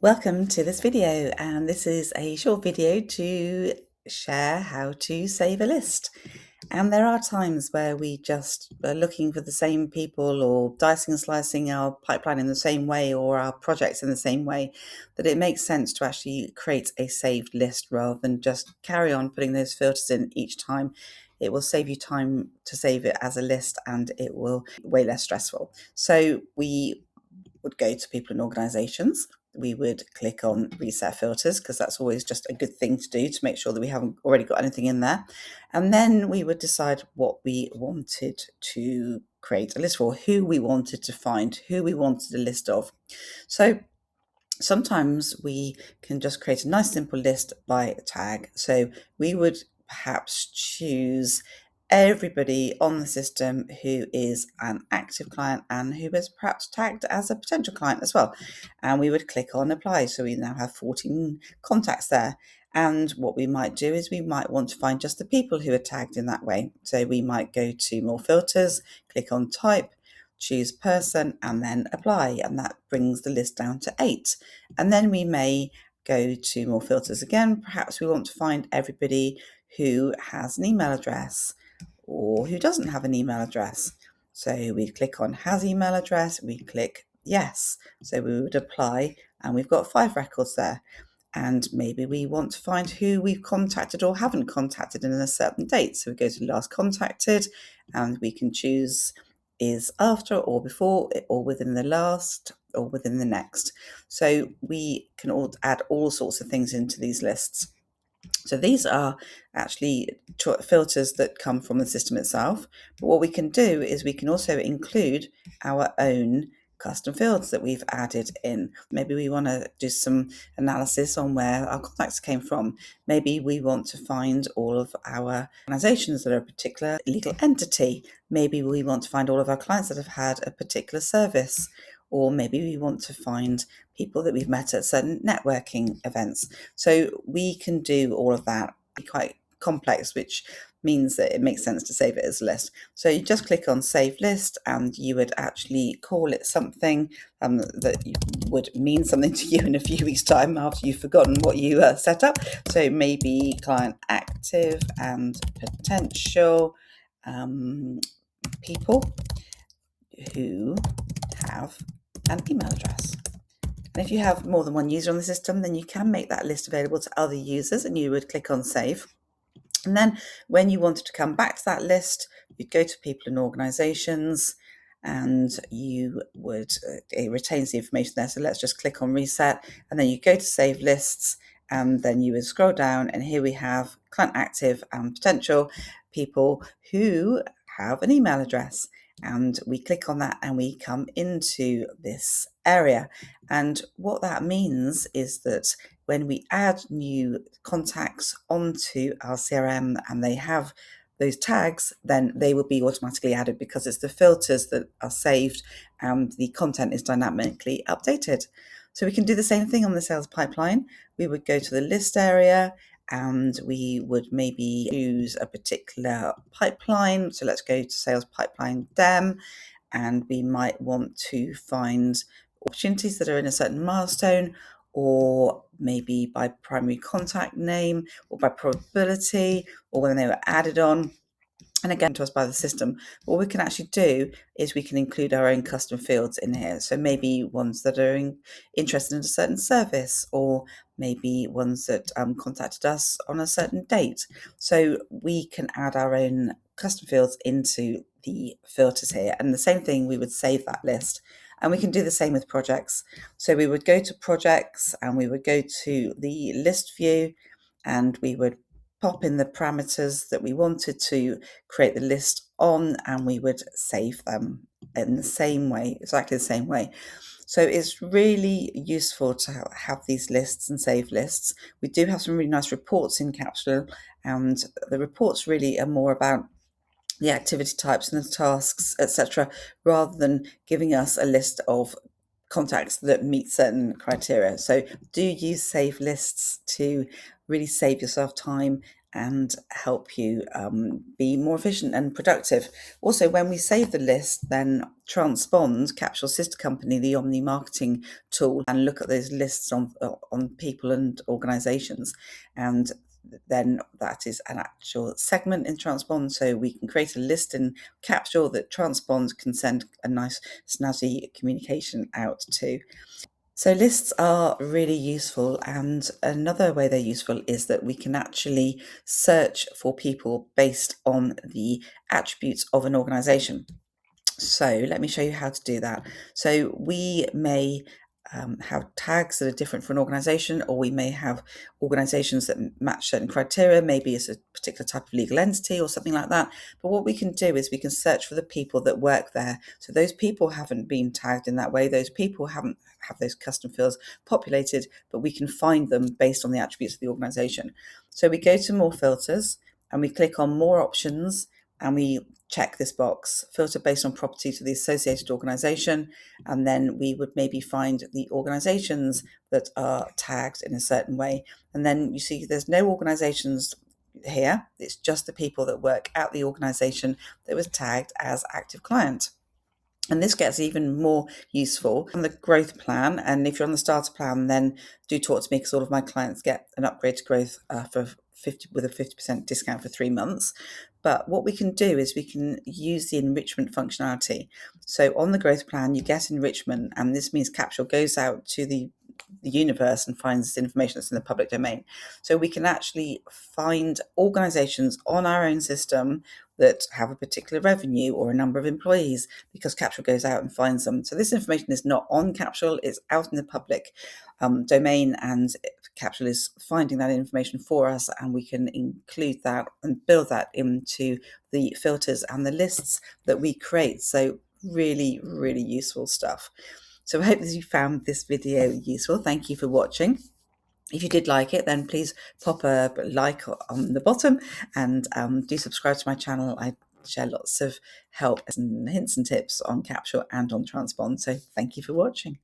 Welcome to this video, and this is a short video to share how to save a list. And there are times where we just are looking for the same people or dicing and slicing our pipeline in the same way or our projects in the same way, that it makes sense to actually create a saved list rather than just carry on putting those filters in each time. It will save you time to save it as a list, and it will be way less stressful. So we would go to people and organizations. We would click on reset filters because that's always just a good thing to do to make sure that we haven't already got anything in there. And then we would decide what we wanted to create a list for, who we wanted to find, who we wanted a list of. So sometimes we can just create a nice simple list by tag. So we would perhaps choose everybody on the system who is an active client and who is perhaps tagged as a potential client as well. And we would click on apply. So we now have 14 contacts there. And what we might do is we might want to find just the people who are tagged in that way. So we might go to more filters, click on type, choose person, and then apply, and that brings the list down to 8. And then we may go to more filters again. Perhaps we want to find everybody who has an email address or who doesn't have an email address. So we click on has email address, we click yes. So we would apply, and we've got 5 records there. And maybe we want to find who we've contacted or haven't contacted in a certain date. So we go to last contacted, and we can choose is after or before or within the last or within the next. So we can add all sorts of things into these lists. So these are actually filters that come from the system itself. But what we can do is we can also include our own custom fields that we've added in. Maybe we want to do some analysis on where our contacts came from. Maybe we want to find all of our organizations that are a particular legal entity. Maybe we want to find all of our clients that have had a particular service. Or maybe we want to find people that we've met at certain networking events. So we can do all of that. Quite complex, which means that it makes sense to save it as a list. So you just click on save list, and you would actually call it something that would mean something to you in a few weeks' time after you've forgotten what you set up. So maybe client active and potential people who have an email address. And if you have more than one user on the system, then you can make that list available to other users, and you would click on save. And then when you wanted to come back to that list, you'd go to people and organizations, and you would, it retains the information there. So let's just click on reset, and then you go to save lists, and then you would scroll down, and here we have client active and potential people who have an email address. And we click on that and we come into this area. And what that means is that when we add new contacts onto our CRM and they have those tags, then they will be automatically added because it's the filters that are saved and the content is dynamically updated. So we can do the same thing on the sales pipeline. We would go to the list area and we would maybe choose a particular pipeline. So let's go to sales pipeline dem, and we might want to find opportunities that are in a certain milestone, or maybe by primary contact name, or by probability, or when they were added on, and again to us by the system. What we can actually do is we can include our own custom fields in here. So maybe ones that are interested in a certain service, or maybe ones that contacted us on a certain date. So we can add our own custom fields into the filters here. And the same thing, we would save that list. And we can do the same with projects. So we would go to projects and we would go to the list view, and we would pop in the parameters that we wanted to create the list on, and we would save them in the same way, exactly the same way. So it's really useful to have these lists and save lists. We do have some really nice reports in Capsule, and the reports really are more about the activity types and the tasks, etc., rather than giving us a list of contacts that meet certain criteria. So do use save lists to really save yourself time and help you be more efficient and productive. Also, when we save the list, then Transpond, Capsule sister company, the Omni marketing tool, and look at those lists on people and organizations. And then that is an actual segment in Transpond. So we can create a list in Capsule that Transpond can send a nice snazzy communication out to. So lists are really useful, and another way they're useful is that we can actually search for people based on the attributes of an organization. So let me show you how to do that. So we may have tags that are different for an organization, or we may have organizations that match certain criteria. Maybe it's a particular type of legal entity or something like that. But what we can do is we can search for the people that work there. So those people haven't been tagged in that way. Those people haven't have those custom fields populated, but we can find them based on the attributes of the organization. So we go to more filters and we click on more options, and we check this box, filter based on property to the associated organization, and then we would maybe find the organizations that are tagged in a certain way. And then you see there's no organizations here, it's just the people that work at the organization that was tagged as active client. And this gets even more useful on the growth plan. And if you're on the starter plan, then do talk to me, because all of my clients get an upgrade to growth for 50 with a 50% discount for 3 months. But what we can do is we can use the enrichment functionality. So on the growth plan, you get enrichment, and this means Capsule goes out to the universe and finds information that's in the public domain. So we can actually find organizations on our own system that have a particular revenue or a number of employees, because Capsule goes out and finds them. So this information is not on Capsule, it's out in the public domain, and Capsule is finding that information for us, and we can include that and build that into the filters and the lists that we create. So really, really useful stuff. So I hope that you found this video useful. Thank you for watching. If you did like it, then please pop a like on the bottom, and do subscribe to my channel. I share lots of help and hints and tips on Capsule and on Transpond. So thank you for watching.